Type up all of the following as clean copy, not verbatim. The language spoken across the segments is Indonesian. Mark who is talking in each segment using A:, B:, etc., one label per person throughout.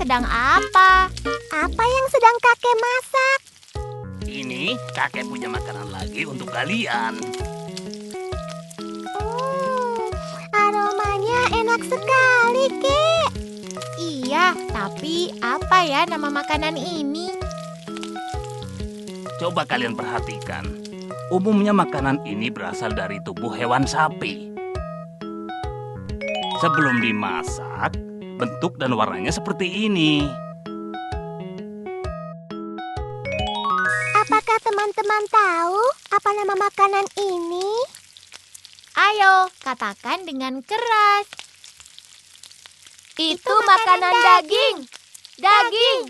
A: sedang apa?
B: Apa yang sedang kakek masak?
C: Ini kakek punya makanan lagi untuk kalian.
B: Aromanya enak sekali, Kek.
A: Iya, tapi apa ya nama makanan ini?
C: Coba kalian perhatikan. Umumnya makanan ini berasal dari tubuh hewan sapi. Sebelum dimasak, bentuk dan warnanya seperti ini.
B: Apakah teman-teman tahu apa nama makanan ini?
A: Ayo, katakan dengan keras.
B: Itu makanan daging.
A: Daging.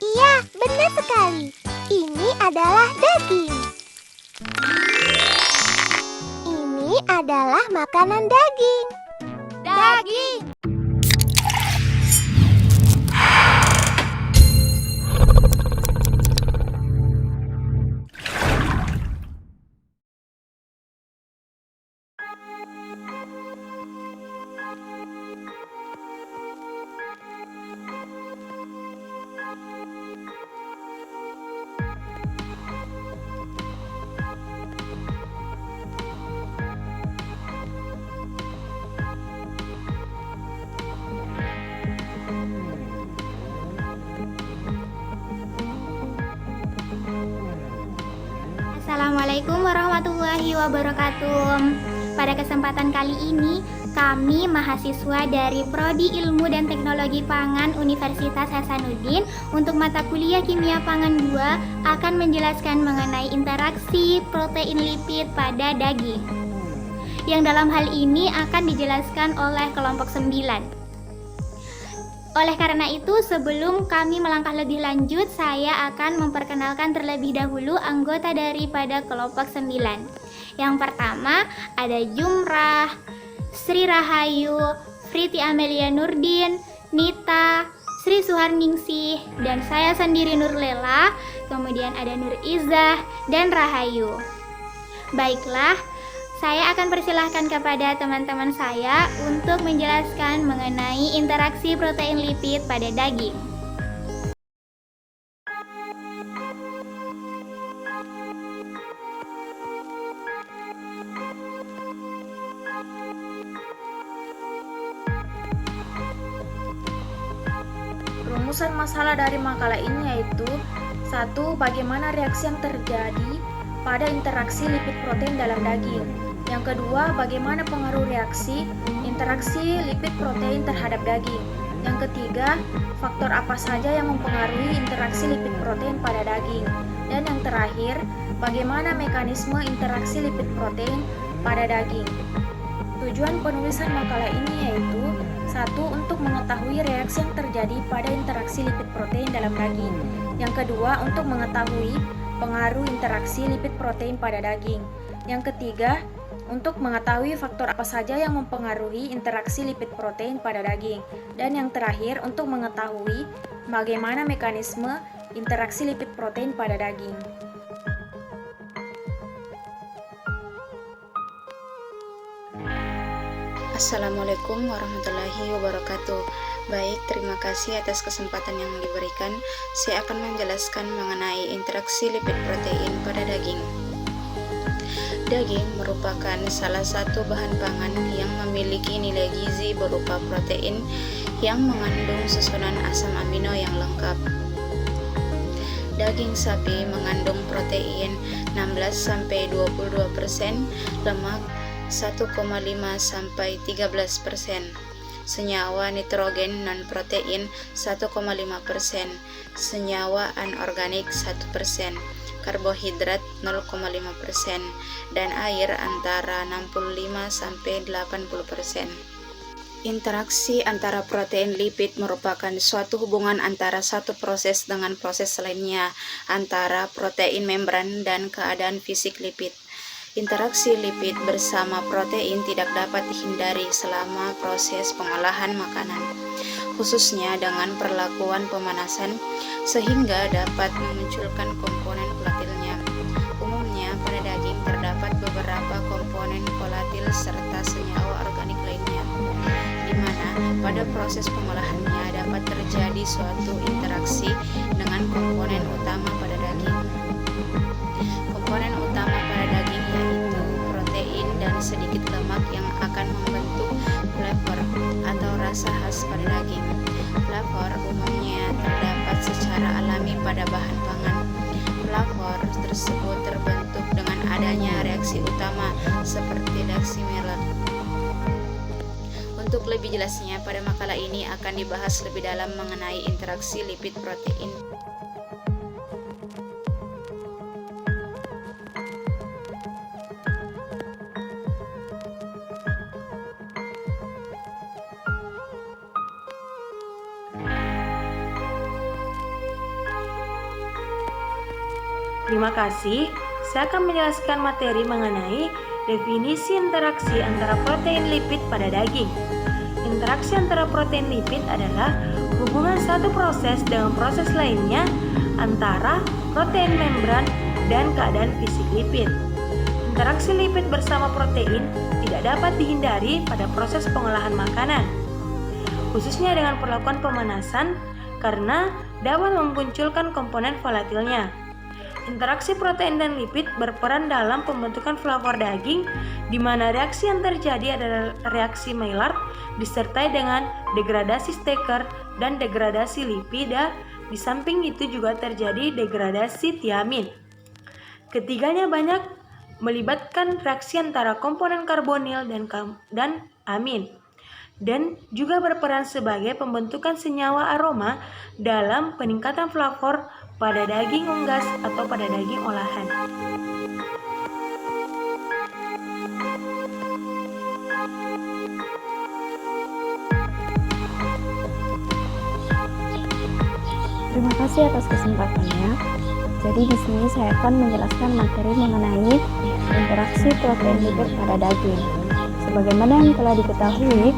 B: Iya, benar sekali. Ini adalah daging. Ini adalah makanan daging.
A: Daging.
D: Assalamualaikum warahmatullahi wabarakatuh. Pada kesempatan kali ini, kami mahasiswa dari Prodi Ilmu dan Teknologi Pangan Universitas Hasanuddin untuk mata kuliah Kimia Pangan 2 akan menjelaskan mengenai interaksi protein lipid pada daging. Yang dalam hal ini akan dijelaskan oleh kelompok 9. Oleh karena itu, sebelum kami melangkah lebih lanjut, saya akan memperkenalkan terlebih dahulu anggota daripada kelompok 9. Yang pertama ada Jumrah, Sri Rahayu, Friti Amelia Nurdin, Nita, Sri Suharningsih, dan saya sendiri Nurlela. Kemudian ada Nur Izzah dan Rahayu. Baiklah, saya akan persilahkan kepada teman-teman saya untuk menjelaskan mengenai interaksi protein lipid pada daging.
E: Rumusan masalah dari makalah ini yaitu 1. Bagaimana reaksi yang terjadi pada interaksi lipid protein dalam daging. Yang kedua, bagaimana pengaruh reaksi interaksi lipid protein terhadap daging. Yang ketiga, faktor apa saja yang mempengaruhi interaksi lipid protein pada daging. Dan yang terakhir, bagaimana mekanisme interaksi lipid protein pada daging. Tujuan penulisan makalah ini yaitu 1. Untuk mengetahui reaksi yang terjadi pada interaksi lipid protein dalam daging. Yang kedua, untuk mengetahui pengaruh interaksi lipid protein pada daging. Yang ketiga, untuk mengetahui faktor apa saja yang mempengaruhi interaksi lipid protein pada daging. Dan yang terakhir, untuk mengetahui bagaimana mekanisme interaksi lipid protein pada daging.
F: Assalamualaikum warahmatullahi wabarakatuh. Baik, terima kasih atas kesempatan yang diberikan. Saya akan menjelaskan mengenai interaksi lipid protein pada daging. Daging merupakan salah satu bahan pangan yang memiliki nilai gizi berupa protein yang mengandung susunan asam amino yang lengkap. Daging sapi mengandung protein 16-22%, lemak 1,5-13%, senyawa nitrogen non-protein 1,5%, senyawa anorganik 1%, karbohidrat 0,5%, dan air antara 65-80%. Interaksi antara protein lipid merupakan suatu hubungan antara satu proses dengan proses lainnya antara protein membran dan keadaan fisik lipid. Interaksi lipid bersama protein tidak dapat dihindari selama proses pengolahan makanan, khususnya dengan perlakuan pemanasan, sehingga dapat memunculkan komponen volatilnya. Umumnya pada daging terdapat beberapa komponen volatil serta senyawa organik lainnya, di mana pada proses pengolahannya dapat dapat terjadi suatu interaksi dengan komponen utama pada daging. Komponen utama pada daging yaitu protein dan sedikit lemak yang akan membentuk flavor atau rasa khas pada daging. Flavor umumnya terdapat secara alami pada bahan pangan. Flavor tersebut terbentuk dengan adanya reaksi utama seperti reaksi Maillard. Untuk lebih jelasnya, pada makalah ini akan dibahas lebih dalam mengenai interaksi lipid protein.
G: Terima kasih. Saya akan menjelaskan materi mengenai definisi interaksi antara protein lipid pada daging. Interaksi antara protein lipid adalah hubungan satu proses dengan proses lainnya antara protein membran dan keadaan fisik lipid. Interaksi lipid bersama protein tidak dapat dihindari pada proses pengolahan makanan, khususnya dengan perlakuan pemanasan karena dapat memunculkan komponen volatilnya. Interaksi protein dan lipid berperan dalam pembentukan flavor daging, di mana reaksi yang terjadi adalah reaksi Maillard disertai dengan degradasi Stecker dan degradasi lipida. Di samping itu juga terjadi degradasi tiamin. Ketiganya banyak melibatkan reaksi antara komponen karbonil dan amin, dan juga berperan sebagai pembentukan senyawa aroma dalam peningkatan flavor pada daging unggas atau pada daging olahan.
H: Terima kasih atas kesempatannya. Jadi di sini saya akan menjelaskan materi mengenai interaksi protein lipid pada daging. Sebagaimana yang telah diketahui,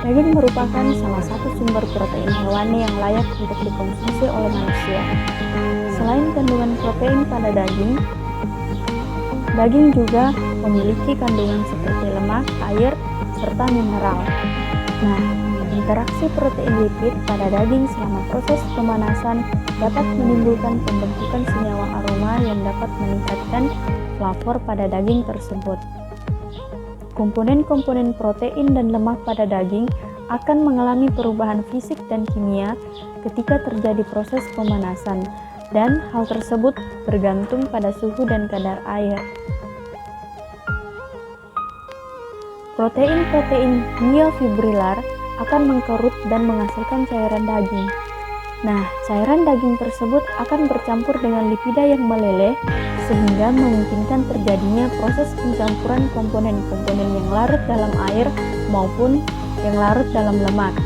H: daging merupakan salah satu sumber protein hewani yang layak untuk dikonsumsi oleh manusia. Selain kandungan protein pada daging juga memiliki kandungan seperti lemak, air, serta mineral. Nah, interaksi protein lipid pada daging selama proses pemanasan dapat menimbulkan pembentukan senyawa aroma yang dapat meningkatkan flavor pada daging tersebut. Komponen-komponen protein dan lemak pada daging akan mengalami perubahan fisik dan kimia ketika terjadi proses pemanasan, dan hal tersebut bergantung pada suhu dan kadar air. Protein-protein miofibrilar akan mengkerut dan menghasilkan cairan daging. Nah, cairan daging tersebut akan bercampur dengan lipida yang meleleh sehingga memungkinkan terjadinya proses pencampuran komponen-komponen yang larut dalam air maupun yang larut dalam lemak.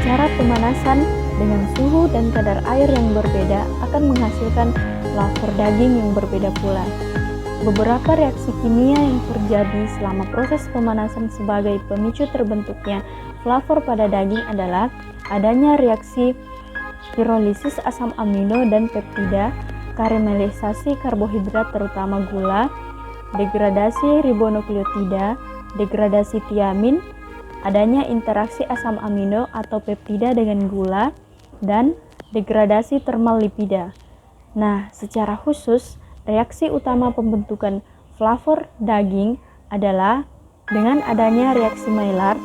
H: Cara pemanasan dengan suhu dan kadar air yang berbeda akan menghasilkan flavor daging yang berbeda pula. Beberapa reaksi kimia yang terjadi selama proses pemanasan sebagai pemicu terbentuknya flavor pada daging adalah adanya reaksi pirolisis asam amino dan peptida, karamelisasi karbohidrat terutama gula, degradasi ribonukleotida, degradasi tiamin, adanya interaksi asam amino atau peptida dengan gula, dan degradasi termal lipida. Nah, secara khusus, reaksi utama pembentukan flavor daging adalah dengan adanya reaksi Maillard,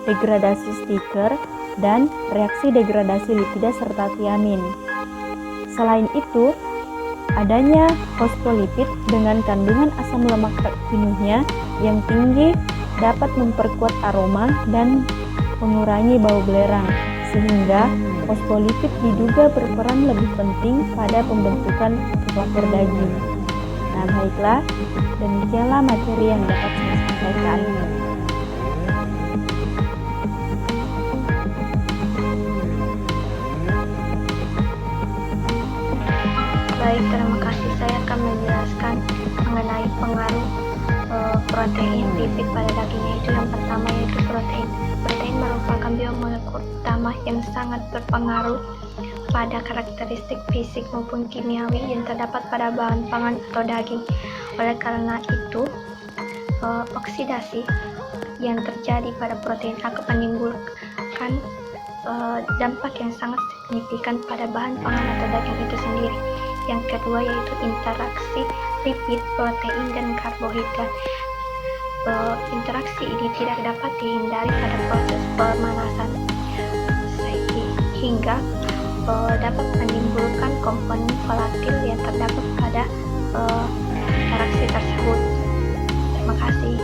H: degradasi Stecker, dan reaksi degradasi lipida serta tiamin. Selain itu, adanya fosfolipid dengan kandungan asam lemak jenuhnya yang tinggi dapat memperkuat aroma dan mengurangi bau belerang, sehingga fosfolipid diduga berperan lebih penting pada pembentukan flavor daging. Nah, baiklah, demikianlah materi yang dapat saya sampaikan.
E: Baik, terima kasih. Saya akan menjelaskan mengenai pengaruh protein lipid pada daging, yaitu yang pertama yaitu protein. Protein merupakan biomolekul utama yang sangat berpengaruh pada karakteristik fisik maupun kimiawi yang terdapat pada bahan pangan atau daging. Oleh karena itu, oksidasi yang terjadi pada protein akan menimbulkan
I: dampak yang sangat signifikan pada bahan pangan atau daging itu sendiri. Yang kedua yaitu interaksi lipid, protein, dan karbohidrat. Interaksi ini tidak dapat dihindari pada proses pemanasan sehingga dapat menimbulkan komponen volatil yang terdapat pada interaksi tersebut. Terima kasih.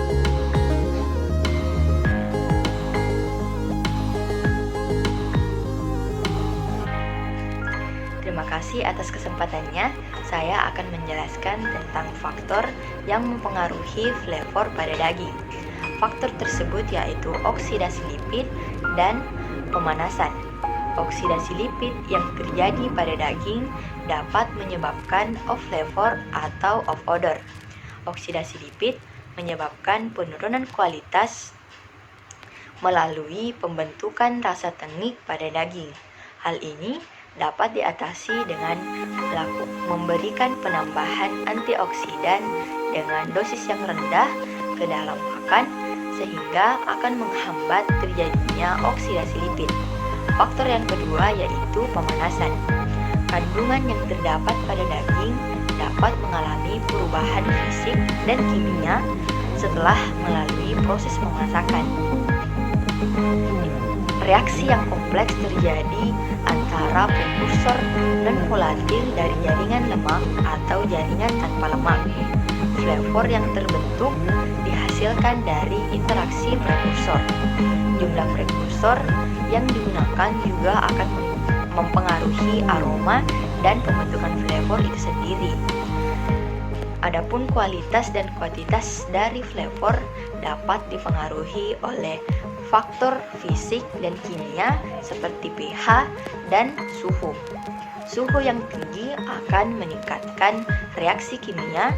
J: Terima kasih atas kesempatannya. Saya akan menjelaskan tentang faktor yang mempengaruhi flavor pada daging. Faktor tersebut yaitu oksidasi lipid dan pemanasan. Oksidasi lipid yang terjadi pada daging dapat menyebabkan off flavor atau off odor. Oksidasi lipid menyebabkan penurunan kualitas melalui pembentukan rasa tengik pada daging. Hal ini dapat diatasi dengan memberikan penambahan antioksidan dengan dosis yang rendah ke dalam makan sehingga akan menghambat terjadinya oksidasi lipid. Faktor yang kedua yaitu pemanasan. Kandungan yang terdapat pada daging dapat mengalami perubahan fisik dan kimia setelah melalui proses pemasakan. Reaksi yang kompleks terjadi antara prekursor non-volatil dari jaringan lemak atau jaringan tanpa lemak. Flavor yang terbentuk dihasilkan dari interaksi prekursor. Jumlah prekursor yang digunakan juga akan mempengaruhi aroma dan pembentukan flavor itu sendiri. Adapun kualitas dan kuantitas dari flavor dapat dipengaruhi oleh faktor fisik dan kimia seperti pH dan suhu. Suhu yang tinggi akan meningkatkan reaksi kimia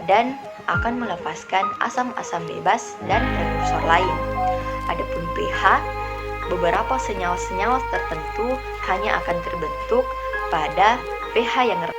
J: dan akan melepaskan asam-asam bebas dan prekursor lain. Adapun pH, beberapa senyawa-senyawa tertentu hanya akan terbentuk pada pH yang rendah.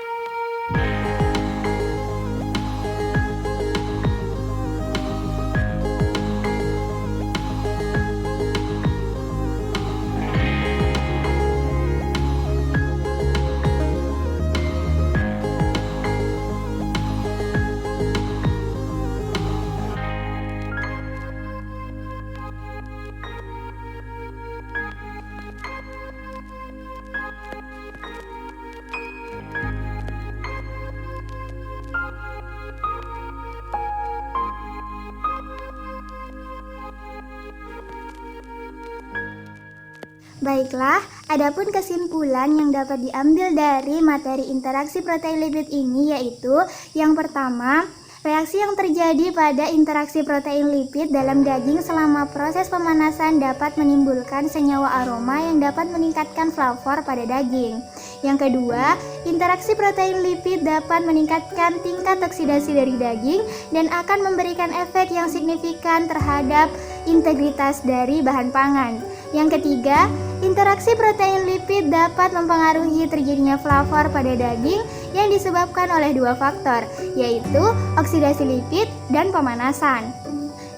D: Baiklah, adapun kesimpulan yang dapat diambil dari materi interaksi protein lipid ini yaitu yang pertama, reaksi yang terjadi pada interaksi protein lipid dalam daging selama proses pemanasan dapat menimbulkan senyawa aroma yang dapat meningkatkan flavor pada daging. Yang kedua, interaksi protein lipid dapat meningkatkan tingkat oksidasi dari daging dan akan memberikan efek yang signifikan terhadap integritas dari bahan pangan. Yang ketiga, interaksi protein lipid dapat mempengaruhi terjadinya flavor pada daging yang disebabkan oleh dua faktor, yaitu oksidasi lipid dan pemanasan.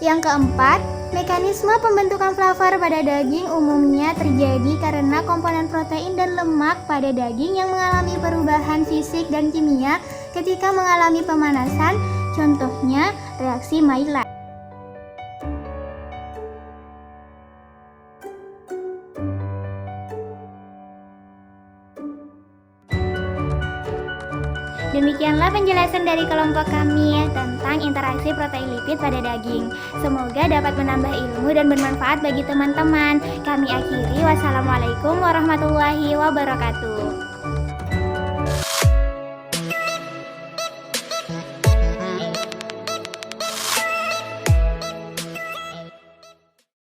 D: Yang keempat, mekanisme pembentukan flavor pada daging umumnya terjadi karena komponen protein dan lemak pada daging yang mengalami perubahan fisik dan kimia ketika mengalami pemanasan, contohnya reaksi Maillard. Demikianlah penjelasan dari kelompok kami tentang interaksi protein lipid pada daging. Semoga dapat menambah ilmu dan bermanfaat bagi teman-teman. Kami akhiri, wassalamualaikum warahmatullahi wabarakatuh.